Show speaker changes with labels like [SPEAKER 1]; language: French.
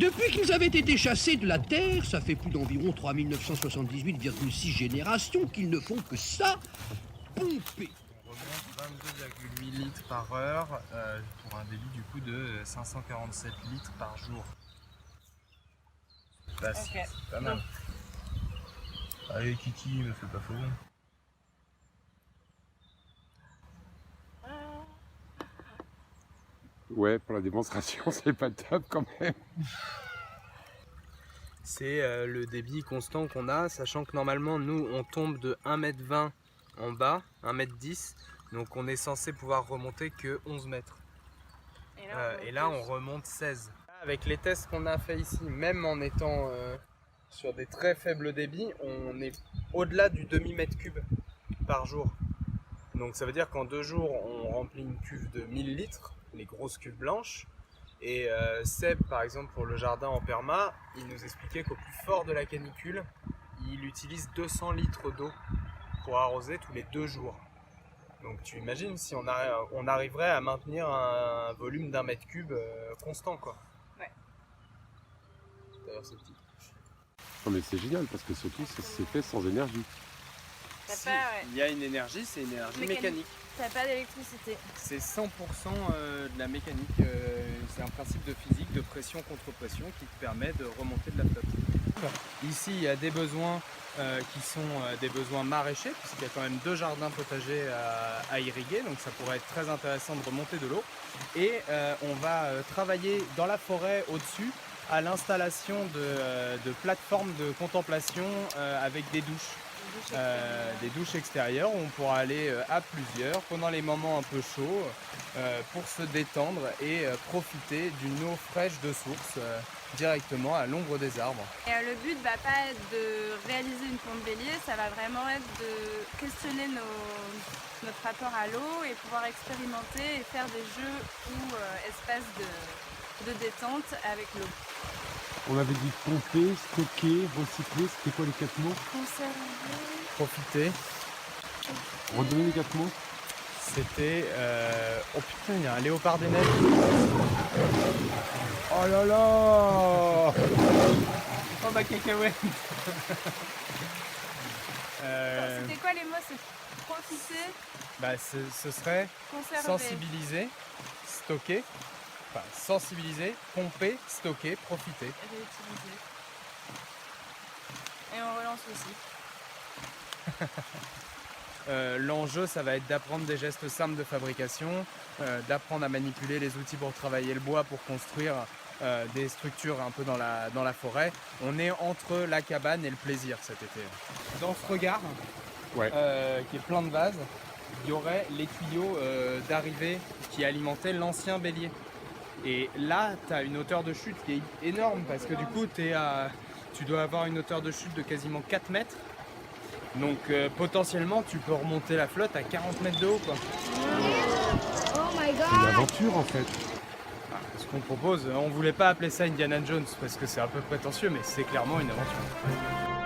[SPEAKER 1] Depuis qu'ils avaient été chassés de la Terre, ça fait plus d'environ 3978,6 générations qu'ils ne font que ça, pomper.
[SPEAKER 2] On remonte 22,8 litres par heure pour un débit du coup de 547 litres par jour. Bah,
[SPEAKER 3] Okay.
[SPEAKER 2] c'est pas mal. Allez Kiki, me fais pas faux.
[SPEAKER 4] Ouais, pour la démonstration, c'est pas top quand même.
[SPEAKER 2] C'est le débit constant qu'on a, sachant que normalement nous on tombe de 1,20 m en bas, 1,10 m, donc on est censé pouvoir remonter que 11 mètres. Et là on remonte 16. Avec les tests qu'on a fait ici, même en étant sur des très faibles débits, on est au-delà du demi-mètre cube par jour. Donc ça veut dire qu'en 2 jours on remplit une cuve de 1000 litres, les grosses cuves blanches. Et Seb, par exemple, pour le jardin en perma, il nous expliquait qu'au plus fort de la canicule, il utilise 200 litres d'eau pour arroser tous les 2 jours. Donc tu imagines si on arriverait à maintenir un volume d'1 mètre cube constant, quoi.
[SPEAKER 3] Ouais.
[SPEAKER 2] D'ailleurs, c'est petit.
[SPEAKER 4] Non mais c'est génial parce que surtout ça s'est fait sans énergie.
[SPEAKER 2] Si, il y a une énergie, c'est une énergie mécanique.
[SPEAKER 3] T'as pas d'électricité.
[SPEAKER 2] C'est 100% de la mécanique. C'est un principe de physique, de pression contre pression qui te permet de remonter de la flotte. Ici, il y a des besoins qui sont des besoins maraîchers, puisqu'il y a quand même 2 jardins potagers à irriguer, donc ça pourrait être très intéressant de remonter de l'eau. Et on va travailler dans la forêt au-dessus à l'installation de plateformes de contemplation avec des douches. Des douches extérieures où on pourra aller à plusieurs pendant les moments un peu chauds pour se détendre et profiter d'une eau fraîche de source directement à l'ombre des arbres.
[SPEAKER 3] Et le but va pas être de réaliser une pompe bélier, ça va vraiment être de questionner notre rapport à l'eau et pouvoir expérimenter et faire des jeux ou espaces de détente avec l'eau.
[SPEAKER 4] On avait dit pomper, stocker, recycler, c'était quoi les 4 mots?
[SPEAKER 3] Conserver.
[SPEAKER 2] Profiter.
[SPEAKER 4] Redonnez les 4 mots.
[SPEAKER 2] C'était... Oh putain, il y a un léopard des neiges.
[SPEAKER 4] Oh là là.
[SPEAKER 2] Oh ma cacahuète.
[SPEAKER 3] C'était quoi les mots? C'est profiter,
[SPEAKER 2] Bah, ce serait
[SPEAKER 3] conserver.
[SPEAKER 2] sensibiliser, stocker. Enfin, sensibiliser, pomper, stocker, profiter.
[SPEAKER 3] Réutiliser. Et on relance aussi.
[SPEAKER 2] L'enjeu, ça va être d'apprendre des gestes simples de fabrication, d'apprendre à manipuler les outils pour travailler le bois, pour construire des structures un peu dans la forêt. On est entre la cabane et le plaisir cet été. Dans ce regard,
[SPEAKER 4] Ouais.
[SPEAKER 2] qui est plein de vases, il y aurait les tuyaux d'arrivée qui alimentaient l'ancien bélier. Et là, tu as une hauteur de chute qui est énorme parce que du coup, tu dois avoir une hauteur de chute de quasiment 4 mètres. Donc potentiellement, tu peux remonter la flotte à 40 mètres de haut, quoi.
[SPEAKER 3] Oh my god!
[SPEAKER 4] C'est une aventure en fait.
[SPEAKER 2] Ce qu'on propose, on voulait pas appeler ça Indiana Jones parce que c'est un peu prétentieux, mais c'est clairement une aventure.